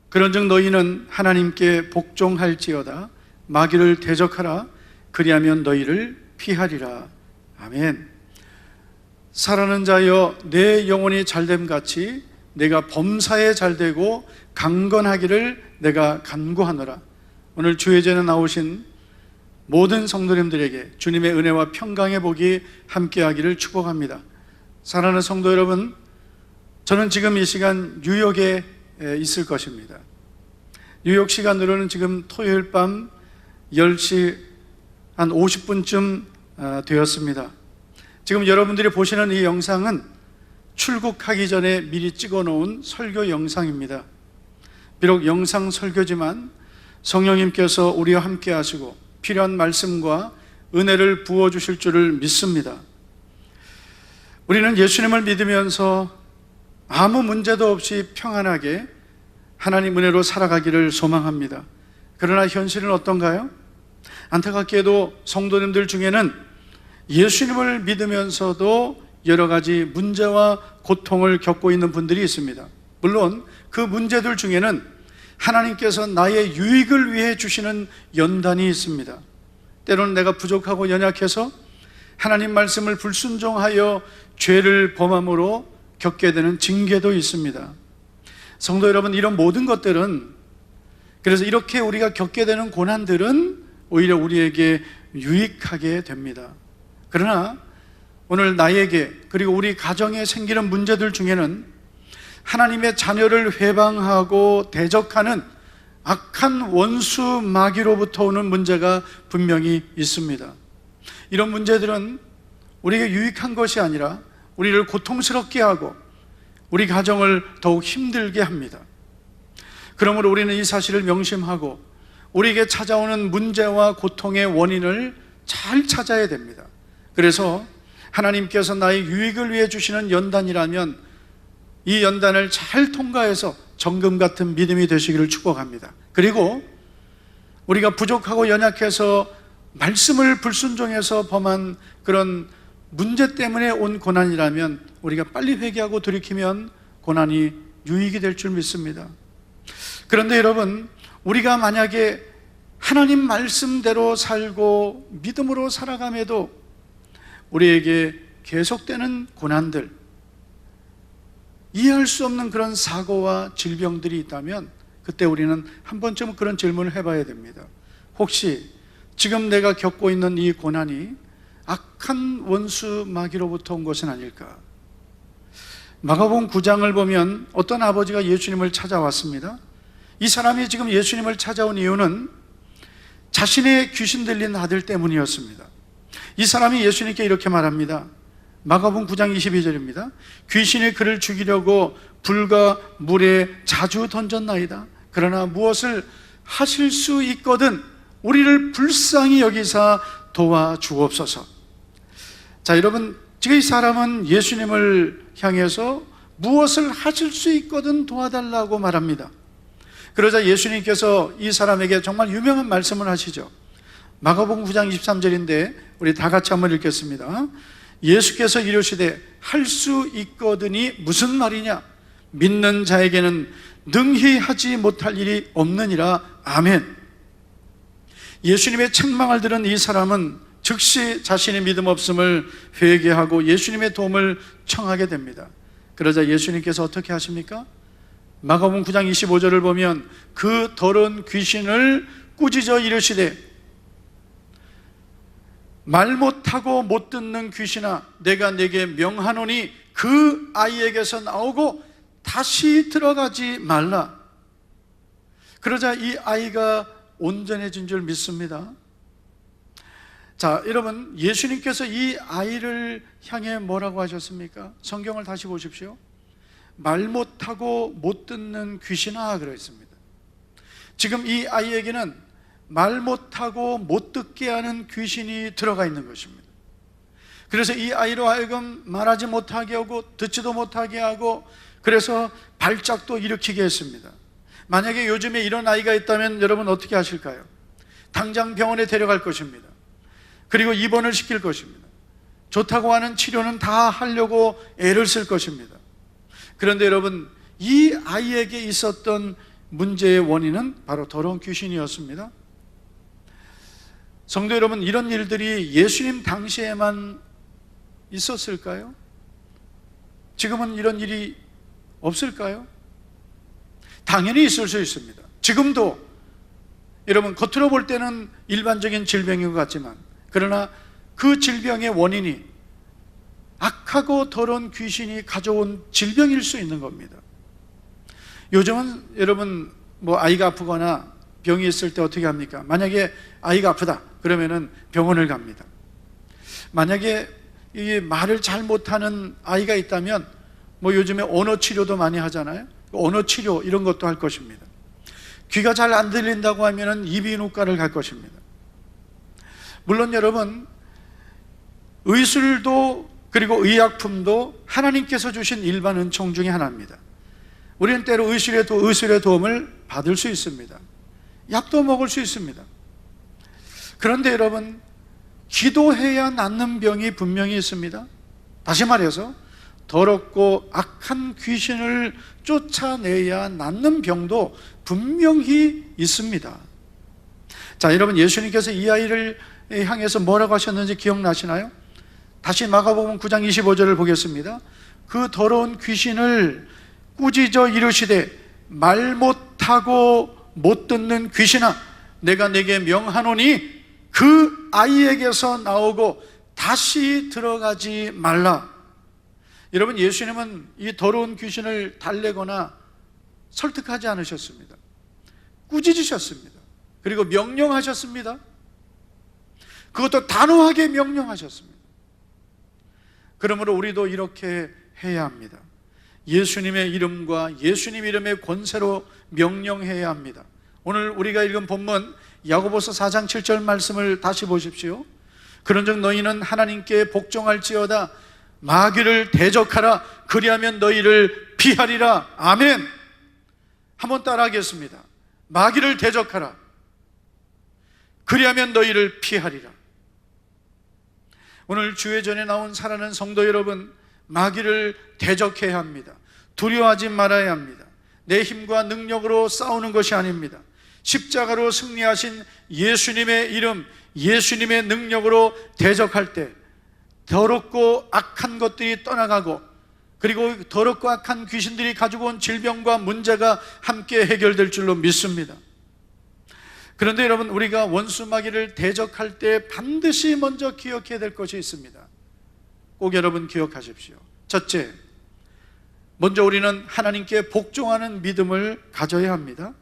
그런즉 너희는 하나님께 복종할지어다. 마귀를 대적하라. 그리하면 너희를 피하리라. 아멘. 살아는 자여, 내 영혼이 잘됨같이 내가 범사에 잘되고 강건하기를 내가 간구하노라. 오늘 주예전에 나오신 모든 성도님들에게 주님의 은혜와 평강의 복이 함께하기를 축복합니다. 사랑하는 성도 여러분, 저는 지금 이 시간 뉴욕에 있을 것입니다. 뉴욕 시간으로는 지금 토요일 밤 10시 한 50분쯤 되었습니다. 지금 여러분들이 보시는 이 영상은 출국하기 전에 미리 찍어 놓은 설교 영상입니다. 비록 영상 설교지만 성령님께서 우리와 함께 하시고 필요한 말씀과 은혜를 부어주실 줄을 믿습니다. 우리는 예수님을 믿으면서 아무 문제도 없이 평안하게 하나님 은혜로 살아가기를 소망합니다. 그러나 현실은 어떤가요? 안타깝게도 성도님들 중에는 예수님을 믿으면서도 여러 가지 문제와 고통을 겪고 있는 분들이 있습니다. 물론 그 문제들 중에는 하나님께서 나의 유익을 위해 주시는 연단이 있습니다. 때로는 내가 부족하고 연약해서 하나님 말씀을 불순종하여 죄를 범함으로 겪게 되는 징계도 있습니다. 성도 여러분, 이런 모든 것들은, 그래서 이렇게 우리가 겪게 되는 고난들은 오히려 우리에게 유익하게 됩니다. 그러나 오늘 나에게 그리고 우리 가정에 생기는 문제들 중에는 하나님의 자녀를 회방하고 대적하는 악한 원수 마귀로부터 오는 문제가 분명히 있습니다. 이런 문제들은 우리에게 유익한 것이 아니라 우리를 고통스럽게 하고 우리 가정을 더욱 힘들게 합니다. 그러므로 우리는 이 사실을 명심하고 우리에게 찾아오는 문제와 고통의 원인을 잘 찾아야 됩니다. 그래서 하나님께서 나의 유익을 위해 주시는 연단이라면 이 연단을 잘 통과해서 정금 같은 믿음이 되시기를 축복합니다. 그리고 우리가 부족하고 연약해서 말씀을 불순종해서 범한 그런 문제 때문에 온 고난이라면 우리가 빨리 회개하고 돌이키면 고난이 유익이 될 줄 믿습니다. 그런데 여러분, 우리가 만약에 하나님 말씀대로 살고 믿음으로 살아감에도 우리에게 계속되는 고난들, 이해할 수 없는 그런 사고와 질병들이 있다면 그때 우리는 한 번쯤 그런 질문을 해봐야 됩니다. 혹시 지금 내가 겪고 있는 이 고난이 악한 원수 마귀로부터 온 것은 아닐까? 마가복음 9장을 보면 어떤 아버지가 예수님을 찾아왔습니다. 이 사람이 지금 예수님을 찾아온 이유는 자신의 귀신 들린 아들 때문이었습니다. 이 사람이 예수님께 이렇게 말합니다. 마가복음 9장 22절입니다. 귀신이 그를 죽이려고 불과 물에 자주 던졌나이다. 그러나 무엇을 하실 수 있거든 우리를 불쌍히 여기사 도와주옵소서. 자, 여러분, 지금 이 사람은 예수님을 향해서 무엇을 하실 수 있거든 도와달라고 말합니다. 그러자 예수님께서 이 사람에게 정말 유명한 말씀을 하시죠. 마가복음 9장 23절인데 우리 다 같이 한번 읽겠습니다. 예수께서 이르시되 할 수 있거든이 무슨 말이냐? 믿는 자에게는 능히 하지 못할 일이 없느니라. 아멘. 예수님의 책망을 들은 이 사람은 즉시 자신의 믿음 없음을 회개하고 예수님의 도움을 청하게 됩니다. 그러자 예수님께서 어떻게 하십니까? 마가복음 9장 25절을 보면 그 더러운 귀신을 꾸짖어 이르시되 말 못하고 못 듣는 귀신아, 내가 내게 명하노니 그 아이에게서 나오고 다시 들어가지 말라. 그러자 이 아이가 온전해진 줄 믿습니다. 자, 여러분, 예수님께서 이 아이를 향해 뭐라고 하셨습니까? 성경을 다시 보십시오. 말 못하고 못 듣는 귀신아 그랬습니다. 지금 이 아이에게는 말 못하고 못 듣게 하는 귀신이 들어가 있는 것입니다. 그래서 이 아이로 하여금 말하지 못하게 하고 듣지도 못하게 하고 그래서 발작도 일으키게 했습니다. 만약에 요즘에 이런 아이가 있다면 여러분 어떻게 하실까요? 당장 병원에 데려갈 것입니다. 그리고 입원을 시킬 것입니다. 좋다고 하는 치료는 다 하려고 애를 쓸 것입니다. 그런데 여러분, 이 아이에게 있었던 문제의 원인은 바로 더러운 귀신이었습니다. 성도 여러분, 이런 일들이 예수님 당시에만 있었을까요? 지금은 이런 일이 없을까요? 당연히 있을 수 있습니다. 지금도 여러분, 겉으로 볼 때는 일반적인 질병인 것 같지만, 그러나 그 질병의 원인이 악하고 더러운 귀신이 가져온 질병일 수 있는 겁니다. 요즘은 여러분, 아이가 아프거나 병이 있을 때 어떻게 합니까? 만약에 아이가 아프다 그러면은 병원을 갑니다. 만약에 이 말을 잘 못하는 아이가 있다면 요즘에 언어 치료도 많이 하잖아요. 언어 치료 이런 것도 할 것입니다. 귀가 잘 안 들린다고 하면은 이비인후과를 갈 것입니다. 물론 여러분, 의술도 그리고 의약품도 하나님께서 주신 일반 은총 중에 하나입니다. 우리는 때로 의술의 도움을 받을 수 있습니다. 약도 먹을 수 있습니다. 그런데 여러분, 기도해야 낫는 병이 분명히 있습니다. 다시 말해서 더럽고 악한 귀신을 쫓아내야 낫는 병도 분명히 있습니다. 자, 여러분, 예수님께서 이 아이를 향해서 뭐라고 하셨는지 기억나시나요? 다시 마가복음 9장 25절을 보겠습니다. 그 더러운 귀신을 꾸짖어 이르시되 말 못하고 못 듣는 귀신아, 내가 내게 명하노니 그 아이에게서 나오고 다시 들어가지 말라. 여러분, 예수님은 이 더러운 귀신을 달래거나 설득하지 않으셨습니다. 꾸짖으셨습니다. 그리고 명령하셨습니다. 그것도 단호하게 명령하셨습니다. 그러므로 우리도 이렇게 해야 합니다. 예수님의 이름과 예수님 이름의 권세로 명령해야 합니다. 오늘 우리가 읽은 본문 야고보서 4장 7절 말씀을 다시 보십시오. 그런즉 너희는 하나님께 복종할지어다 마귀를 대적하라 그리하면 너희를 피하리라. 아멘. 한번 따라하겠습니다. 마귀를 대적하라 그리하면 너희를 피하리라. 오늘 주회전에 나온 사랑하는 성도 여러분, 마귀를 대적해야 합니다. 두려워하지 말아야 합니다. 내 힘과 능력으로 싸우는 것이 아닙니다. 십자가로 승리하신 예수님의 이름, 예수님의 능력으로 대적할 때 더럽고 악한 것들이 떠나가고, 그리고 더럽고 악한 귀신들이 가지고 온 질병과 문제가 함께 해결될 줄로 믿습니다. 그런데 여러분, 우리가 원수 마귀를 대적할 때 반드시 먼저 기억해야 될 것이 있습니다. 꼭 여러분 기억하십시오. 첫째, 먼저 우리는 하나님께 복종하는 믿음을 가져야 합니다.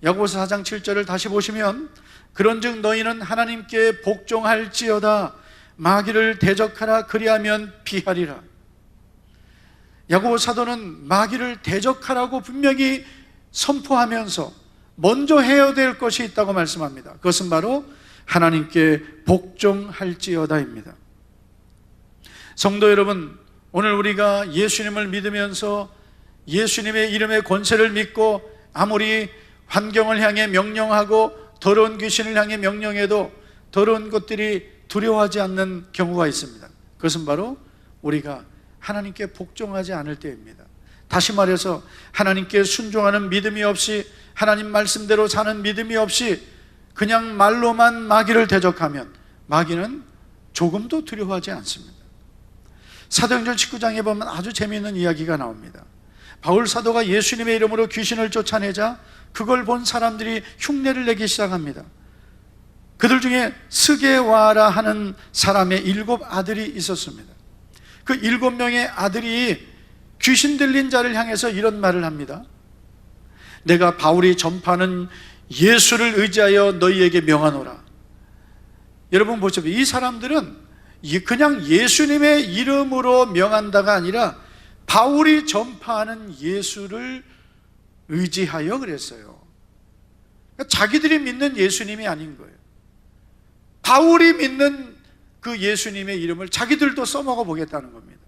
야고보서 4장 7절을 다시 보시면 그런즉 너희는 하나님께 복종할지어다 마귀를 대적하라 그리하면 피하리라. 야고보 사도는 마귀를 대적하라고 분명히 선포하면서 먼저 해야 될 것이 있다고 말씀합니다. 그것은 바로 하나님께 복종할지어다입니다. 성도 여러분, 오늘 우리가 예수님을 믿으면서 예수님의 이름의 권세를 믿고 아무리 환경을 향해 명령하고 더러운 귀신을 향해 명령해도 더러운 것들이 두려워하지 않는 경우가 있습니다. 그것은 바로 우리가 하나님께 복종하지 않을 때입니다. 다시 말해서 하나님께 순종하는 믿음이 없이, 하나님 말씀대로 사는 믿음이 없이 그냥 말로만 마귀를 대적하면 마귀는 조금도 두려워하지 않습니다. 사도행전 19장에 보면 아주 재미있는 이야기가 나옵니다. 바울 사도가 예수님의 이름으로 귀신을 쫓아내자 그걸 본 사람들이 흉내를 내기 시작합니다. 그들 중에 스게와라 하는 사람의 7 아들이 있었습니다. 그 7명의 아들이 귀신 들린 자를 향해서 이런 말을 합니다. 내가 바울이 전파하는 예수를 의지하여 너희에게 명하노라. 여러분 보십시오. 이 사람들은 그냥 예수님의 이름으로 명한다가 아니라 바울이 전파하는 예수를 의지하여 그랬어요. 그러니까 자기들이 믿는 예수님이 아닌 거예요. 바울이 믿는 그 예수님의 이름을 자기들도 써먹어 보겠다는 겁니다.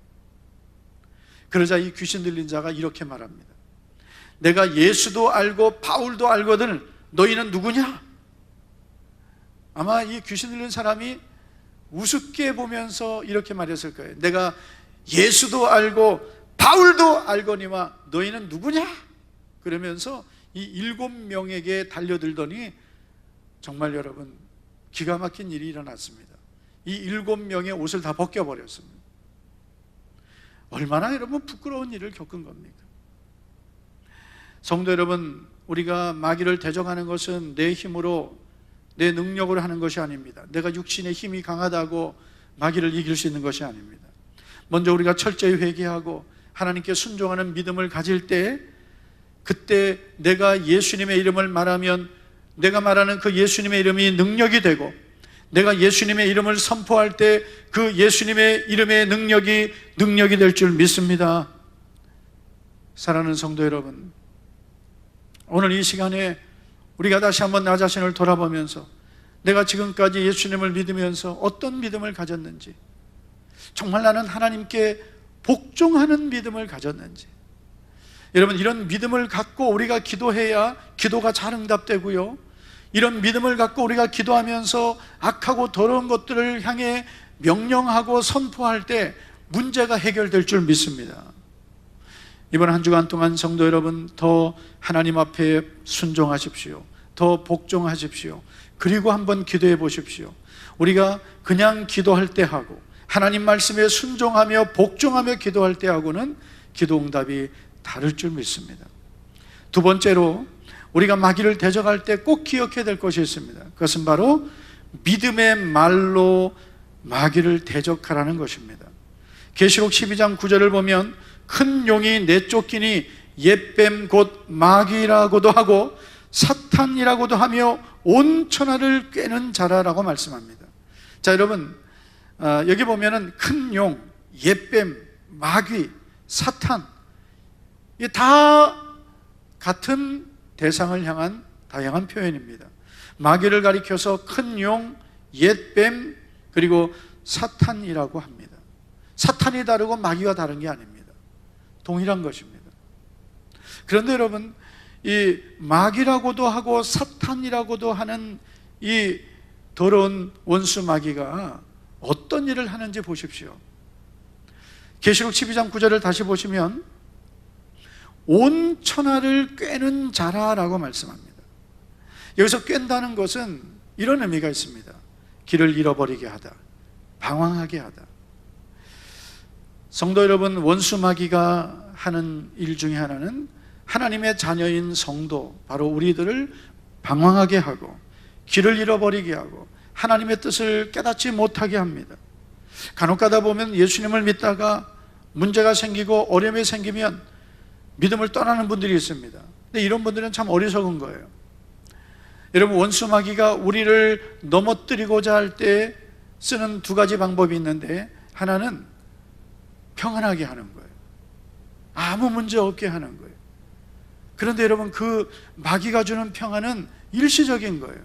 그러자 이 귀신 들린 자가 이렇게 말합니다. 내가 예수도 알고 바울도 알거든 너희는 누구냐? 아마 이 귀신 들린 사람이 우습게 보면서 이렇게 말했을 거예요. 내가 예수도 알고 바울도 알거니와 너희는 누구냐? 그러면서 이 7명에게 달려들더니 정말 여러분 기가 막힌 일이 일어났습니다. 이 7명의 옷을 다 벗겨버렸습니다. 얼마나 여러분 부끄러운 일을 겪은 겁니까? 성도 여러분, 우리가 마귀를 대적하는 것은 내 힘으로, 내 능력으로 하는 것이 아닙니다. 내가 육신의 힘이 강하다고 마귀를 이길 수 있는 것이 아닙니다. 먼저 우리가 철저히 회개하고 하나님께 순종하는 믿음을 가질 때, 그때 내가 예수님의 이름을 말하면 내가 말하는 그 예수님의 이름이 능력이 되고, 내가 예수님의 이름을 선포할 때 그 예수님의 이름의 능력이 될 줄 믿습니다. 사랑하는 성도 여러분, 오늘 이 시간에 우리가 다시 한번 나 자신을 돌아보면서 내가 지금까지 예수님을 믿으면서 어떤 믿음을 가졌는지, 정말 나는 하나님께 복종하는 믿음을 가졌는지, 여러분 이런 믿음을 갖고 우리가 기도해야 기도가 잘 응답되고요, 이런 믿음을 갖고 우리가 기도하면서 악하고 더러운 것들을 향해 명령하고 선포할 때 문제가 해결될 줄 믿습니다. 이번 한 주간 동안 성도 여러분, 더 하나님 앞에 순종하십시오. 더 복종하십시오. 그리고 한번 기도해 보십시오. 우리가 그냥 기도할 때 하고 하나님 말씀에 순종하며 복종하며 기도할 때 하고는 기도 응답이 다를 줄 믿습니다. 두 번째로 우리가 마귀를 대적할 때 꼭 기억해야 될 것이 있습니다. 그것은 바로 믿음의 말로 마귀를 대적하라는 것입니다. 계시록 12장 9절을 보면 큰 용이 내쫓기니 옛뱀 곧 마귀라고도 하고 사탄이라고도 하며 온 천하를 꿰는 자라라고 말씀합니다. 자, 여러분 여기 보면은 큰 용, 옛뱀, 마귀, 사탄, 이게 다 같은 대상을 향한 다양한 표현입니다. 마귀를 가리켜서 큰 용, 옛뱀, 그리고 사탄이라고 합니다. 사탄이 다르고 마귀가 다른 게 아닙니다. 동일한 것입니다. 그런데 여러분, 이 마귀라고도 하고 사탄이라고도 하는 이 더러운 원수 마귀가 어떤 일을 하는지 보십시오. 계시록 12장 9절을 다시 보시면 온 천하를 꿰는 자라라고 말씀합니다. 여기서 꿰는다는 것은 이런 의미가 있습니다. 길을 잃어버리게 하다, 방황하게 하다. 성도 여러분, 원수 마귀가 하는 일 중에 하나는 하나님의 자녀인 성도, 바로 우리들을 방황하게 하고 길을 잃어버리게 하고 하나님의 뜻을 깨닫지 못하게 합니다. 간혹 가다 보면 예수님을 믿다가 문제가 생기고 어려움이 생기면 믿음을 떠나는 분들이 있습니다. 근데 이런 분들은 참 어리석은 거예요. 여러분, 원수 마귀가 우리를 넘어뜨리고자 할 때 쓰는 두 가지 방법이 있는데, 하나는 평안하게 하는 거예요. 아무 문제 없게 하는 거예요. 그런데 여러분, 그 마귀가 주는 평안은 일시적인 거예요.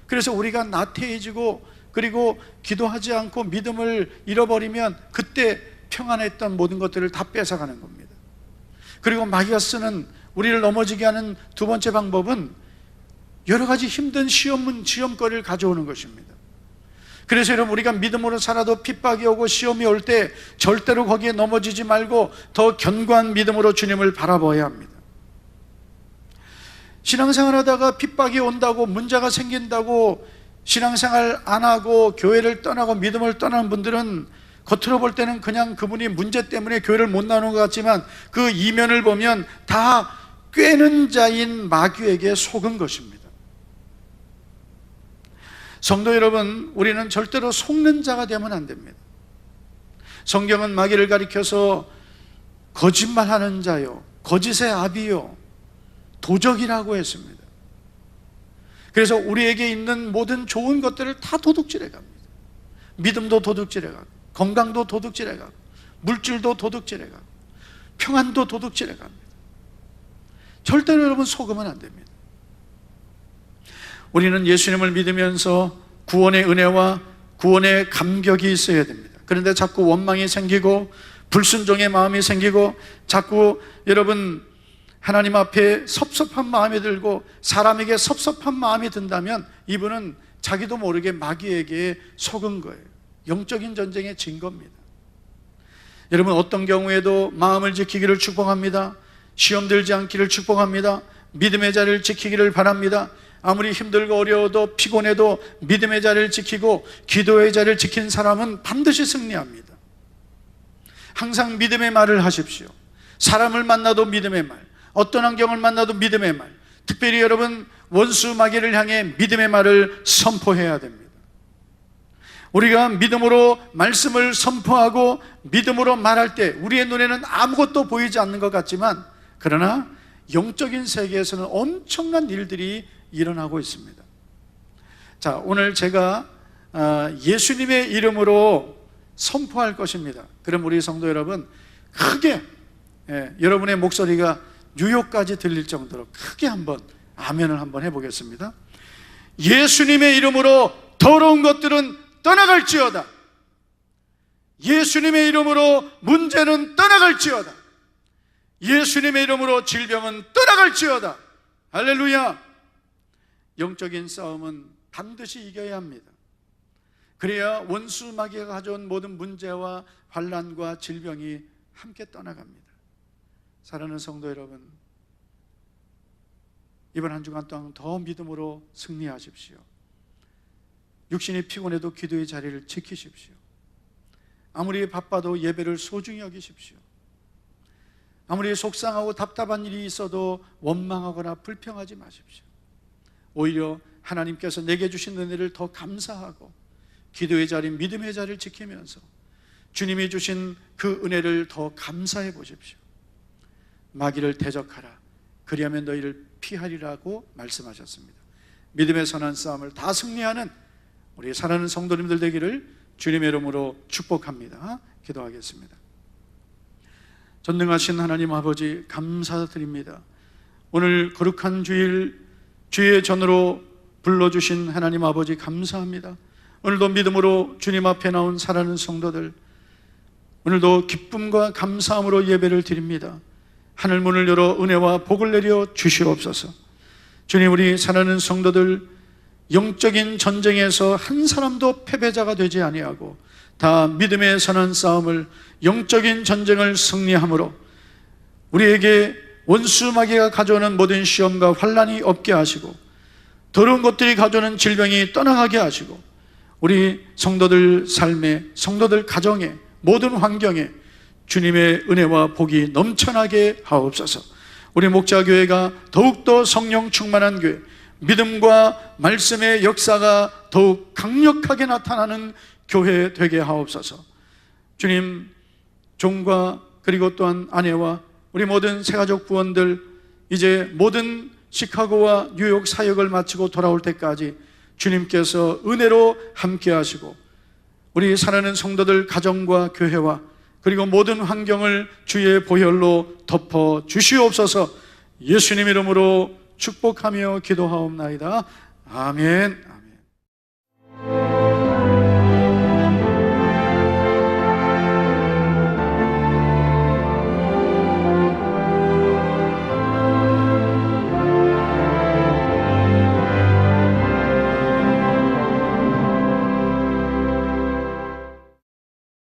그래서 우리가 나태해지고 그리고 기도하지 않고 믿음을 잃어버리면 그때 평안했던 모든 것들을 다 뺏어가는 겁니다. 그리고 마귀가 쓰는 우리를 넘어지게 하는 두 번째 방법은 여러 가지 힘든 시험거리를 가져오는 것입니다. 그래서 여러분, 우리가 믿음으로 살아도 핍박이 오고 시험이 올 때 절대로 거기에 넘어지지 말고 더 견고한 믿음으로 주님을 바라봐야 합니다. 신앙생활 하다가 핍박이 온다고, 문제가 생긴다고 신앙생활 안 하고 교회를 떠나고 믿음을 떠나는 분들은 겉으로 볼 때는 그냥 그분이 문제 때문에 교회를 못 나오는 것 같지만 그 이면을 보면 다 꿰는 자인 마귀에게 속은 것입니다. 성도 여러분, 우리는 절대로 속는 자가 되면 안 됩니다. 성경은 마귀를 가리켜서 거짓말하는 자요, 거짓의 아비요, 도적이라고 했습니다. 그래서 우리에게 있는 모든 좋은 것들을 다 도둑질해 갑니다. 믿음도 도둑질해 가고, 건강도 도둑질해 가고, 물질도 도둑질해 가고, 평안도 도둑질해 갑니다. 절대로 여러분 속으면 안 됩니다. 우리는 예수님을 믿으면서 구원의 은혜와 구원의 감격이 있어야 됩니다. 그런데 자꾸 원망이 생기고 불순종의 마음이 생기고 자꾸 여러분 하나님 앞에 섭섭한 마음이 들고 사람에게 섭섭한 마음이 든다면 이분은 자기도 모르게 마귀에게 속은 거예요. 영적인 전쟁에 진 겁니다. 여러분, 어떤 경우에도 마음을 지키기를 축복합니다. 시험 들지 않기를 축복합니다. 믿음의 자리를 지키기를 바랍니다. 아무리 힘들고 어려워도 피곤해도 믿음의 자리를 지키고 기도의 자리를 지킨 사람은 반드시 승리합니다. 항상 믿음의 말을 하십시오. 사람을 만나도 믿음의 말, 어떤 환경을 만나도 믿음의 말, 특별히 여러분 원수 마귀를 향해 믿음의 말을 선포해야 됩니다. 우리가 믿음으로 말씀을 선포하고 믿음으로 말할 때 우리의 눈에는 아무것도 보이지 않는 것 같지만, 그러나 영적인 세계에서는 엄청난 일들이 일어나고 있습니다. 자, 오늘 제가 예수님의 이름으로 선포할 것입니다. 그럼 우리 성도 여러분, 크게 여러분의 목소리가 뉴욕까지 들릴 정도로 크게 한번 아멘을 한번 해보겠습니다. 예수님의 이름으로 더러운 것들은 떠나갈지어다. 예수님의 이름으로 문제는 떠나갈지어다. 예수님의 이름으로 질병은 떠나갈지어다. 할렐루야. 영적인 싸움은 반드시 이겨야 합니다. 그래야 원수 마귀가 가져온 모든 문제와 환난과 질병이 함께 떠나갑니다. 사랑하는 성도 여러분, 이번 한 주간 동안 더 믿음으로 승리하십시오. 육신이 피곤해도 기도의 자리를 지키십시오. 아무리 바빠도 예배를 소중히 여기십시오. 아무리 속상하고 답답한 일이 있어도 원망하거나 불평하지 마십시오. 오히려 하나님께서 내게 주신 은혜를 더 감사하고 기도의 자리, 믿음의 자리를 지키면서 주님이 주신 그 은혜를 더 감사해 보십시오. 마귀를 대적하라, 그리하면 너희를 피하리라고 말씀하셨습니다. 믿음의 선한 싸움을 다 승리하는 우리 사랑하는 성도님들 되기를 주님의 이름으로 축복합니다. 기도하겠습니다. 전능하신 하나님 아버지, 감사드립니다. 오늘 거룩한 주일 주의 전으로 불러주신 하나님 아버지, 감사합니다. 오늘도 믿음으로 주님 앞에 나온 사랑하는 성도들, 오늘도 기쁨과 감사함으로 예배를 드립니다. 하늘 문을 열어 은혜와 복을 내려 주시옵소서. 주님, 우리 사랑하는 성도들 영적인 전쟁에서 한 사람도 패배자가 되지 아니하고 다 믿음의 선한 싸움을, 영적인 전쟁을 승리함으로 우리에게 원수 마귀가 가져오는 모든 시험과 환난이 없게 하시고 더러운 것들이 가져오는 질병이 떠나가게 하시고 우리 성도들 삶에, 성도들 가정에, 모든 환경에 주님의 은혜와 복이 넘쳐나게 하옵소서. 우리 목자교회가 더욱더 성령 충만한 교회, 믿음과 말씀의 역사가 더욱 강력하게 나타나는 교회 되게 하옵소서. 주님, 종과 그리고 또한 아내와 우리 모든 새가족 부원들, 이제 모든 시카고와 뉴욕 사역을 마치고 돌아올 때까지 주님께서 은혜로 함께 하시고 우리 사랑하는 성도들 가정과 교회와 그리고 모든 환경을 주의 보혈로 덮어 주시옵소서. 예수님 이름으로 축복하며 기도하옵나이다. 아멘.